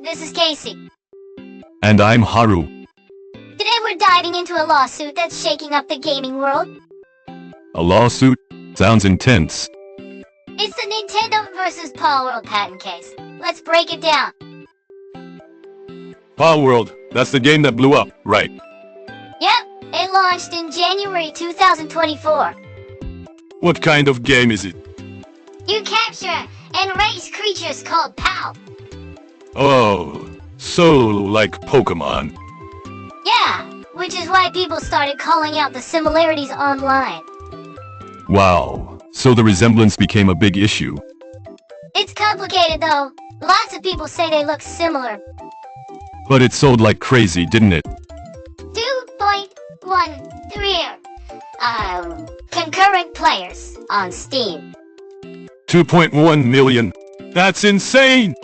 This is Casey. And I'm Haru. Today we're diving into a lawsuit that's shaking up the gaming world. A lawsuit? Sounds intense. It's the Nintendo vs Palworld patent case. Let's break it down. Palworld, that's the game that blew up, right? Yep, it launched in January 2024. What kind of game is it? You capture and raise creatures called Pal. Oh, so like Pokemon. Yeah, which is why people started calling out the similarities online. Wow, so the resemblance became a big issue. It's complicated though. Lots of people say they look similar. But it sold like crazy, didn't it? 2.13 concurrent players on Steam. 2.1 million. That's insane!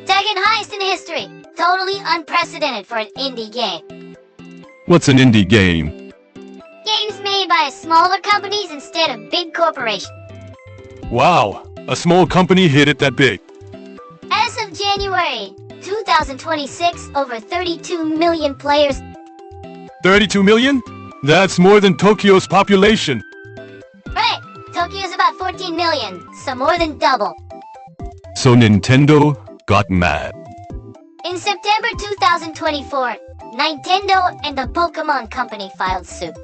Second highest in history. Totally unprecedented for an indie game. What's an indie game? Games made by smaller companies instead of big corporations. Wow, a small company hit it that big. As of January 2026, over 32 million players. 32 million? That's more than Tokyo's population. Right, Tokyo's about 14 million, so more than double. So Nintendo got mad. In September 2024, Nintendo and the Pokemon Company filed suit.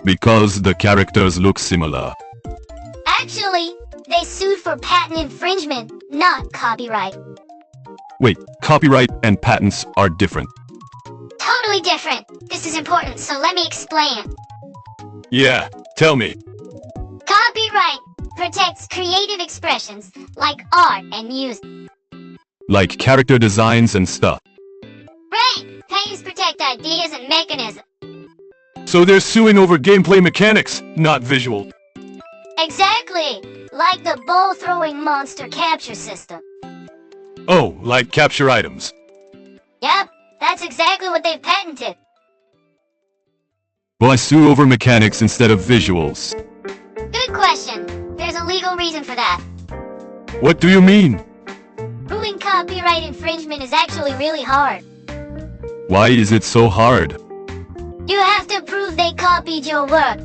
Because the characters look similar. Actually, they sued for patent infringement, not copyright. Wait, copyright and patents are different. Totally different. This is important, so let me explain. Yeah, tell me. Copyright protects creative expressions like art and music. Like character designs and stuff. Right! Patents protect ideas and mechanisms. So they're suing over gameplay mechanics, not visual. Exactly! Like the ball-throwing monster capture system. Oh, like capture items. Yep, that's exactly what they've patented. Why sue over mechanics instead of visuals? Good question. There's a legal reason for that. What do you mean? Proving copyright infringement is actually really hard. Why is it so hard? You have to prove they copied your work.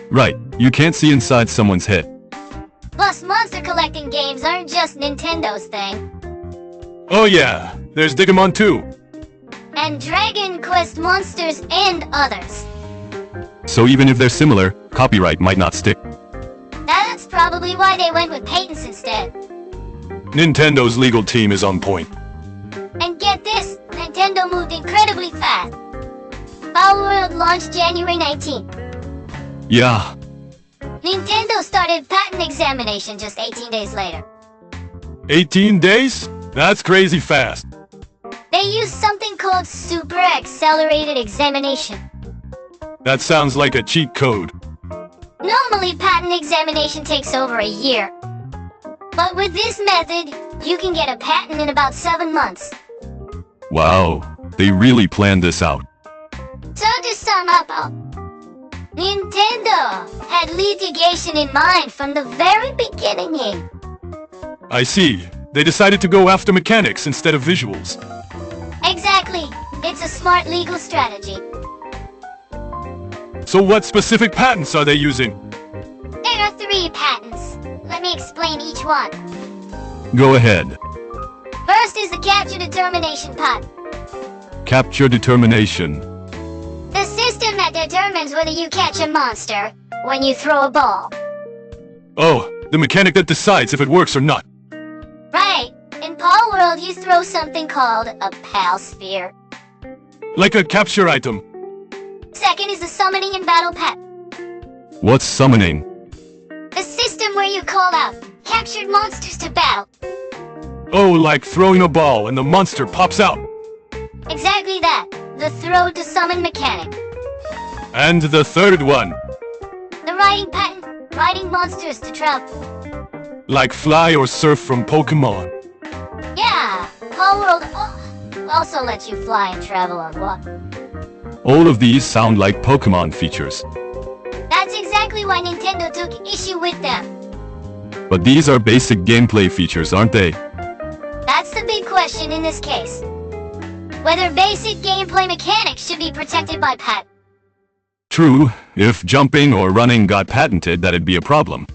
Right, you can't see inside someone's head. Plus, monster collecting games aren't just Nintendo's thing. Oh yeah, there's Digimon too. And Dragon Quest monsters and others. So even if they're similar, copyright might not stick. That's probably why they went with patents instead. Nintendo's legal team is on point. And get this, Nintendo moved incredibly fast. Palworld launched January 19th. Yeah. Nintendo started patent examination just 18 days later. 18 days? That's crazy fast. They used something called Super Accelerated Examination. That sounds like a cheat code. Normally, patent examination takes over a year. But with this method, you can get a patent in about 7 months. Wow, they really planned this out. So to sum up, Nintendo had litigation in mind from the very beginning. I see. They decided to go after mechanics instead of visuals. Exactly. It's a smart legal strategy. So what specific patents are they using? There are 3 patents. Let me explain each one. Go ahead. First is the capture determination patent. Capture determination. The system that determines whether you catch a monster when you throw a ball. Oh, the mechanic that decides if it works or not. Right. In Palworld, you throw something called a Pal Sphere. Like a capture item. Second is the summoning and battle patent. What's summoning? The system where you call out captured monsters to battle. Oh, like throwing a ball and the monster pops out. Exactly that. The throw to summon mechanic. And the third one. The riding patent. Riding monsters to travel. Like fly or surf from Pokemon. Yeah, Palworld also lets you fly and travel on water. All of these sound like Pokemon features. That's exactly why Nintendo took issue with them. But these are basic gameplay features, aren't they? That's That's the big question in this case. Whether basic gameplay mechanics should be protected by patent. True, if jumping or running got patented, that'd be a problem.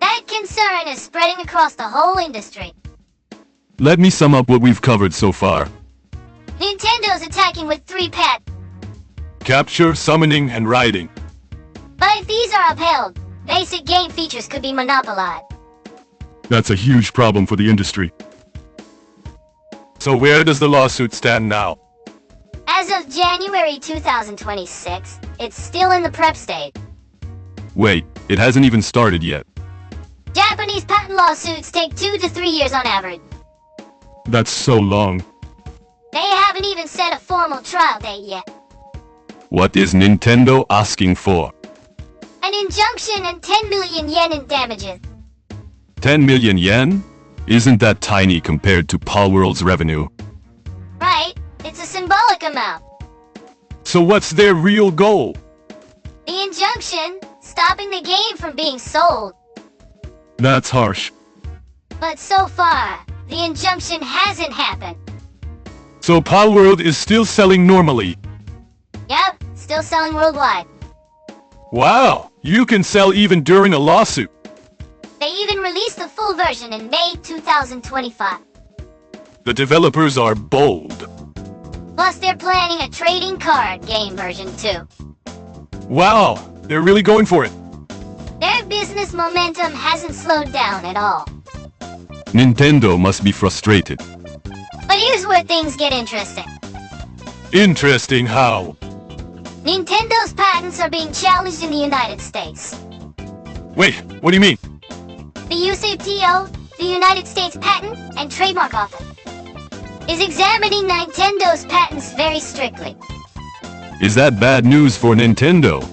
That concern is spreading across the whole industry. Let me sum up what we've covered so far. Nintendo's attacking with 3 patents. Capture, summoning, and riding. But if these are upheld, basic game features could be monopolized. That's a huge problem for the industry. So where does the lawsuit stand now? As of January 2026, it's still in the prep stage. Wait, it hasn't even started yet. Japanese patent lawsuits take 2 to 3 years on average. That's so long. They haven't even set a formal trial date yet. What is Nintendo asking for? An injunction and 10 million yen in damages. 10 million yen? Isn't that tiny compared to Palworld's revenue? Right, it's a symbolic amount. So what's their real goal? The injunction, stopping the game from being sold. That's harsh. But so far, the injunction hasn't happened. So Palworld is still selling normally? Yep, still selling worldwide. Wow, you can sell even during a lawsuit. They even released the full version in May 2025. The developers are bold. Plus, they're planning a trading card game version too. Wow, they're really going for it. Their business momentum hasn't slowed down at all. Nintendo must be frustrated. But here's where things get interesting. Interesting how? Nintendo's patents are being challenged in the United States. Wait, what do you mean? The USPTO, the United States Patent and Trademark Office, is examining Nintendo's patents very strictly. Is that bad news for Nintendo?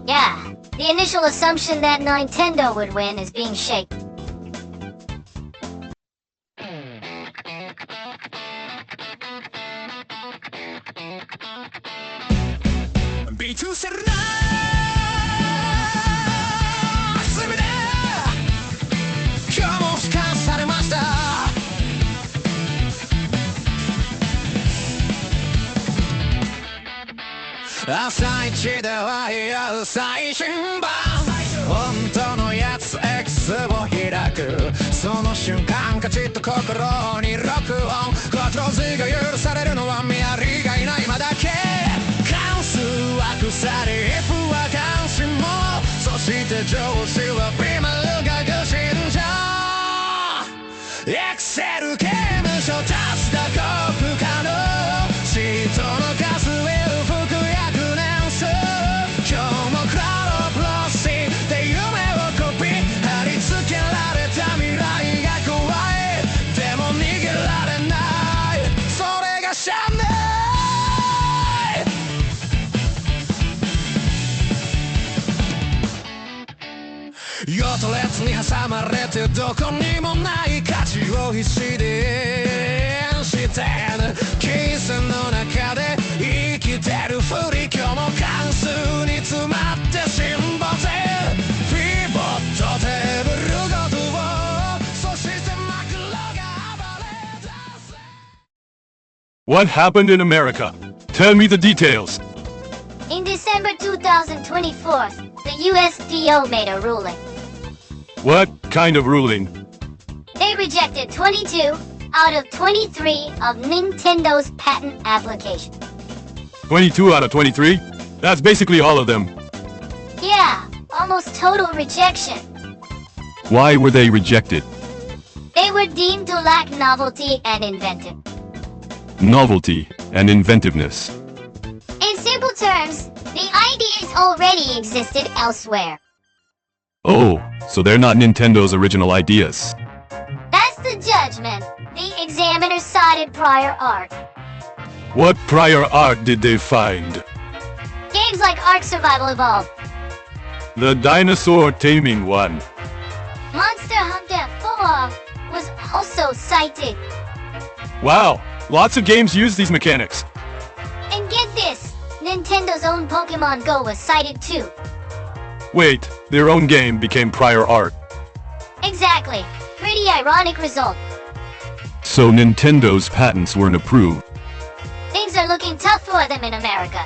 Yeah, the initial assumption that Nintendo would win is being shaken.「朝一では言う最新版」「本当のやつ X を開く」「その瞬間カチッと心に録音」「コントロール Z が許されるのは見張りがいない今だけ」「関数は腐り F は関心も」「そして上司はビマルが愚信者」「エクセル刑務所立つ打刻可能」「シートの数増える服薬年数」「今日もクラウドプロシーで夢をコピー」「貼り付けられた未来が怖い」「でも逃げられない」「それがシャンネル」用途列に挟まれてどこにもない価値を必死で演して金銭の中で生きてるふり今日も関数に詰まって辛抱ぜピボットテーブルごとをそしてマクロが暴れ出す What happened in America? Tell me the details. In December 2024, the USPTO made a ruling. What kind of ruling? They rejected 22 out of 23 of Nintendo's patent applications. 22 out of 23? That's basically all of them. Yeah, almost total rejection. Why were they rejected? They were deemed to lack novelty and inventive. Novelty and inventiveness. In simple terms, the ideas already existed elsewhere. Oh, so they're not Nintendo's original ideas. That's the judgment. The examiner cited prior art. What prior art did they find? Games like Ark Survival Evolved, The dinosaur taming one. Monster Hunter 4 was also cited. Wow, lots of games use these mechanics. And get this, Nintendo's own Pokemon Go was cited too. Wait, their own game became prior art. Exactly. Pretty ironic result. So Nintendo's patents weren't approved. Things are looking tough for them in America.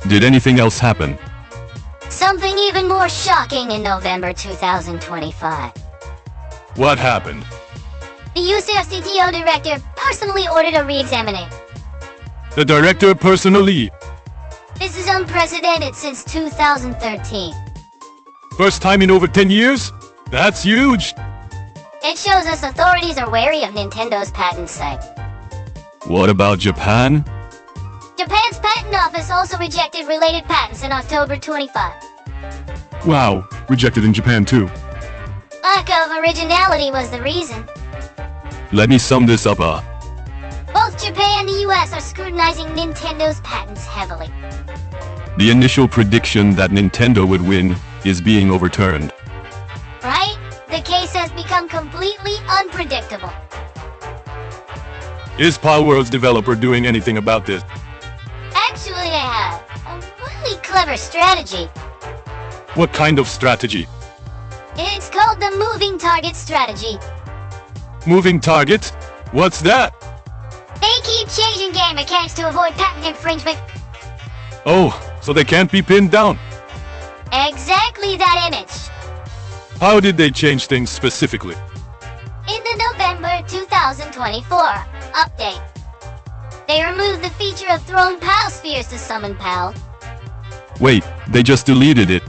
Did anything else happen? Something even more shocking in November 2025. What happened? The UCFCTO director personally ordered a re-examining. The director personally. This is unprecedented since 2013. First time in over 10 years? That's huge. It shows us authorities are wary of Nintendo's patent site. What about Japan? Japan's patent office also rejected related patents in October 25. Wow, rejected in Japan too. Lack of originality was the reason. Let me sum this up. Both Japan and the US are scrutinizing Nintendo's patents heavily. The initial prediction that Nintendo would win is being overturned. Right? The case has become completely unpredictable. Is Palworld's developer doing anything about this? Actually, they have a really clever strategy. What kind of strategy? It's called the moving target strategy. Moving targets? What's that? They keep changing game mechanics to avoid patent infringement. Oh, so they can't be pinned down. Exactly that image. How did they change things specifically? In the November 2024 update, they removed the feature of throwing PAL spheres to summon PAL. Wait, they just deleted it.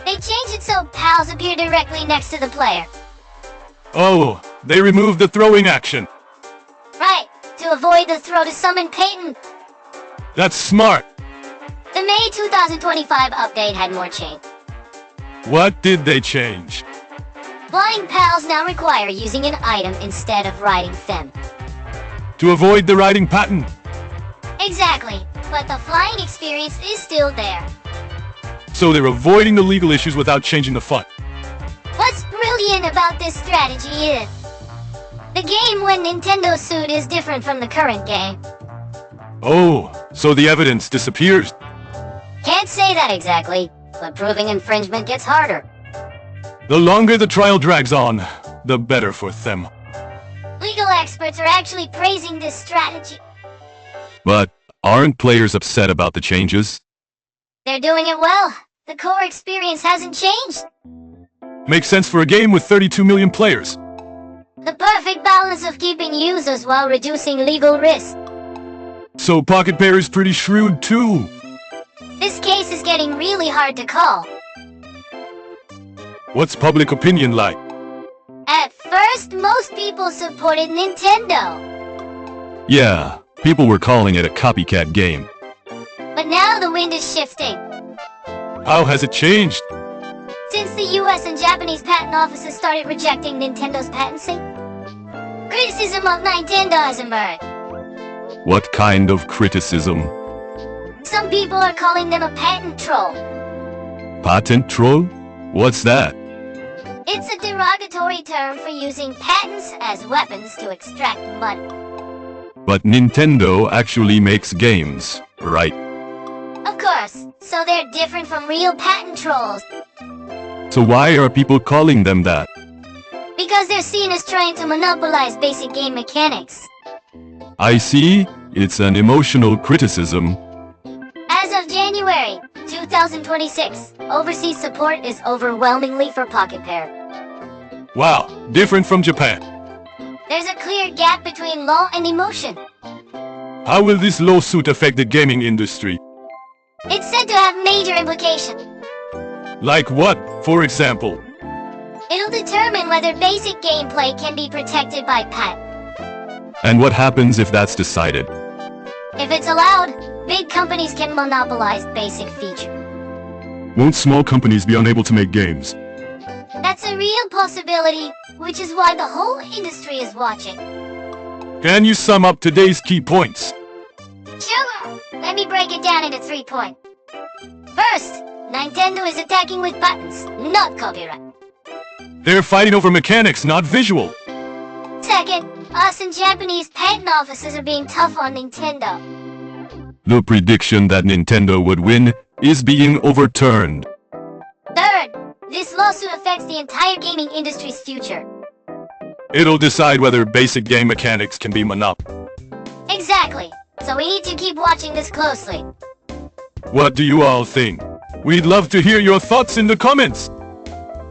They changed it so PALs appear directly next to the player. Oh, they removed the throwing action. Right, to avoid the throw to summon patent. That's smart. The May 2025 update had more change. What did they change? Flying PALs now require using an item instead of riding them. To avoid the riding pattern. Exactly, but the flying experience is still there. So they're avoiding the legal issues without changing the fun. What's brilliant about this strategy is the game when Nintendo sued is different from the current game. Oh, so the evidence disappears. Can't say that exactly, but proving infringement gets harder. The longer the trial drags on, the better for them. Legal experts are actually praising this strategy. But aren't players upset about the changes? They're doing it well. The core experience hasn't changed. Makes sense for a game with 32 million players. The perfect balance of keeping users while reducing legal risk. So Pocket Pair is pretty shrewd too. This case is getting really hard to call. What's public opinion like? At first, most people supported Nintendo. Yeah, people were calling it a copycat game. But now the wind is shifting. How has it changed? Since the US and Japanese patent offices started rejecting Nintendo's patency, criticism of Nintendo has emerged. What kind of criticism? Some people are calling them a patent troll. Patent troll? What's that? It's a derogatory term for using patents as weapons to extract money. But Nintendo actually makes games, right? Of course, so they're different from real patent trolls. So why are people calling them that? Because they're seen as trying to monopolize basic game mechanics. I see. It's an emotional criticism. As of January 2026, overseas support is overwhelmingly for Pocket Pair. Wow, different from Japan. There's a clear gap between law and emotion. How will this lawsuit affect the gaming industry? It's said to have major implications. Like what, for example? It'll determine whether basic gameplay can be protected by patent. And what happens if that's decided? If it's allowed, big companies can monopolize basic features. Won't small companies be unable to make games? That's a real possibility, which is why the whole industry is watching. Can you sum up today's key points? Sure, let me break it down into 3 points. First, Nintendo is attacking with patents, not copyright. They're fighting over mechanics, not visual. Second, us and Japanese patent offices are being tough on Nintendo. The prediction that Nintendo would win is being overturned. Third, this lawsuit affects the entire gaming industry's future. It'll decide whether basic game mechanics can be monopolized. Exactly. So we need to keep watching this closely. What do you all think? We'd love to hear your thoughts in the comments.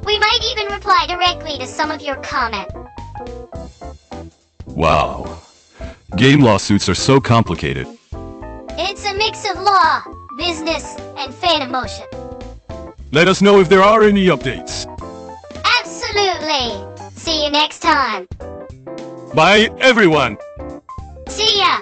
We might even reply directly to some of your comments. Wow. Game lawsuits are so complicated. It's a mix of law, business, and fan emotion. Let us know if there are any updates. Absolutely. See you next time. Bye, everyone. See ya.